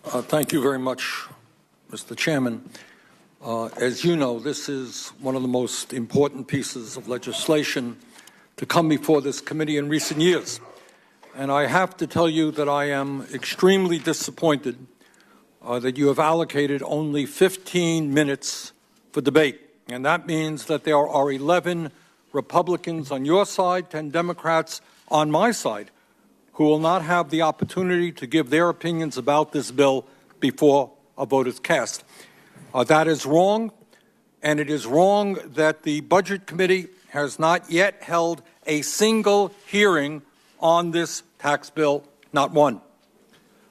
Thank you very much, Mr. Chairman. As you know, this is one of the most important pieces of legislation to come before this committee in recent years. And I have to tell you that I am extremely disappointed that you have allocated only 15 minutes for debate. And that means that there are 11 Republicans on your side, 10 Democrats on my side, who will not have the opportunity to give their opinions about this bill before a vote is cast. That is wrong, and it is wrong that the Budget Committee has not yet held a single hearing on this tax bill, not one.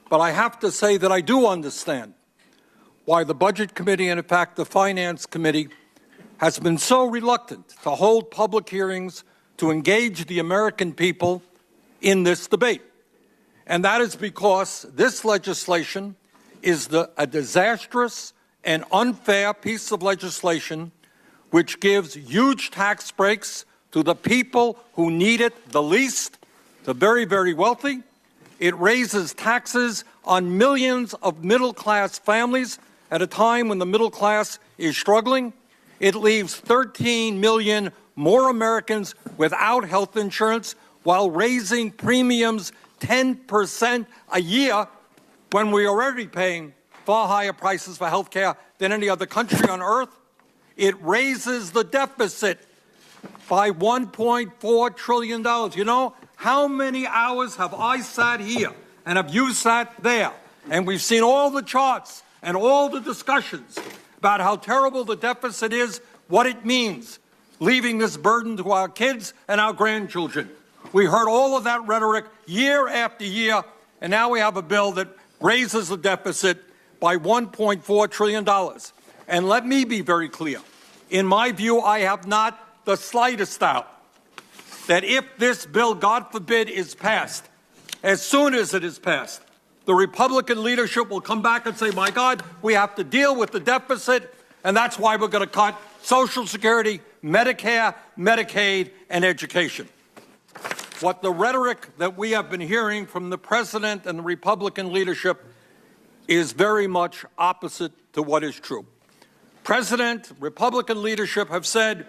But I have to say that I do understand why the Budget Committee, and in fact the Finance Committee, has been so reluctant to hold public hearings to engage the American people in this debate. And that is because this legislation is a disastrous and unfair piece of legislation which gives huge tax breaks to the people who need it the least, the very, very wealthy. It raises taxes on millions of middle-class families at a time when the middle class is struggling. It leaves 13 million more Americans without health insurance while raising premiums 10% a year when we're already paying far higher prices for health care than any other country on earth. It raises the deficit by $1.4 trillion. You know, how many hours have I sat here and have you sat there? And we've seen all the charts and all the discussions about how terrible the deficit is, what it means, leaving this burden to our kids and our grandchildren. We heard all of that rhetoric year after year, and now we have a bill that raises the deficit by $1.4 trillion. And let me be very clear. In my view, I have not the slightest doubt that if this bill, God forbid, is passed, as soon as it is passed, the Republican leadership will come back and say, my God, we have to deal with the deficit, and that's why we're going to cut Social Security, Medicare, Medicaid, and education. What the rhetoric that we have been hearing from the President and the Republican leadership is very much opposite to what is true. President, Republican leadership have said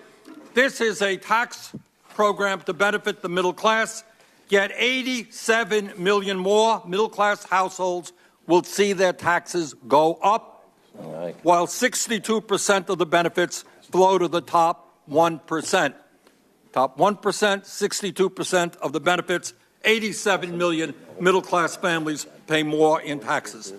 this is a tax program to benefit the middle class, yet 87 million more middle-class households will see their taxes go up, while 62% of the benefits flow to the top 1%. Top 1%, 62% of the benefits, 87 million middle-class families pay more in taxes.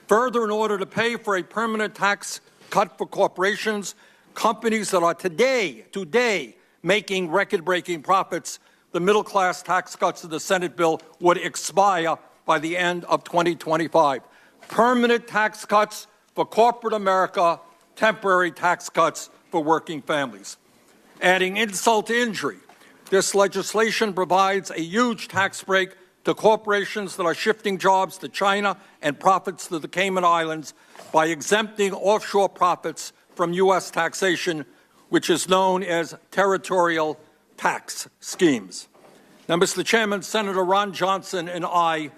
Further, in order to pay for a permanent tax cut for corporations, companies that are today making record-breaking profits, the middle-class tax cuts of the Senate bill would expire by the end of 2025. Permanent tax cuts for corporate America, temporary tax cuts for working families. Adding insult to injury, this legislation provides a huge tax break to corporations that are shifting jobs to China and profits to the Cayman Islands by exempting offshore profits from U.S. taxation, which is known as territorial tax schemes. Now, Mr. Chairman, Senator Ron Johnson and I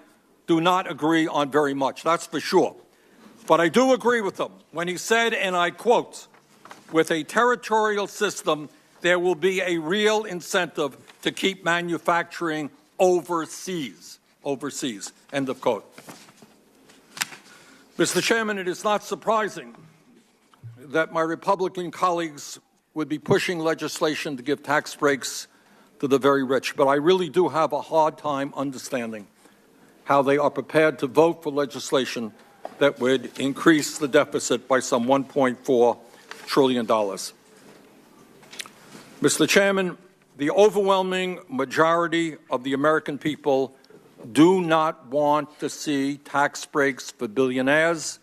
do not agree on very much, that's for sure. But I do agree with him when he said, and I quote, with a territorial system, there will be a real incentive to keep manufacturing overseas, end of quote. Mr. Chairman, it is not surprising that my Republican colleagues would be pushing legislation to give tax breaks to the very rich, but I really do have a hard time understanding how they are prepared to vote for legislation that would increase the deficit by some $1.4 trillion. Mr. Chairman, the overwhelming majority of the American people do not want to see tax breaks for billionaires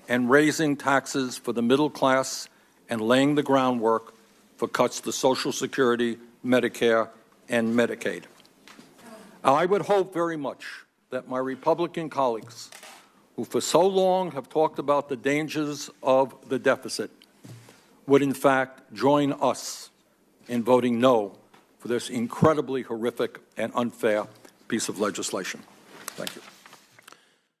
and raising taxes for the middle class and laying the groundwork for cuts to Social Security, Medicare, and Medicaid. I would hope very much that my Republican colleagues, who for so long have talked about the dangers of the deficit, would in fact join us in voting no for this incredibly horrific and unfair piece of legislation. Thank you.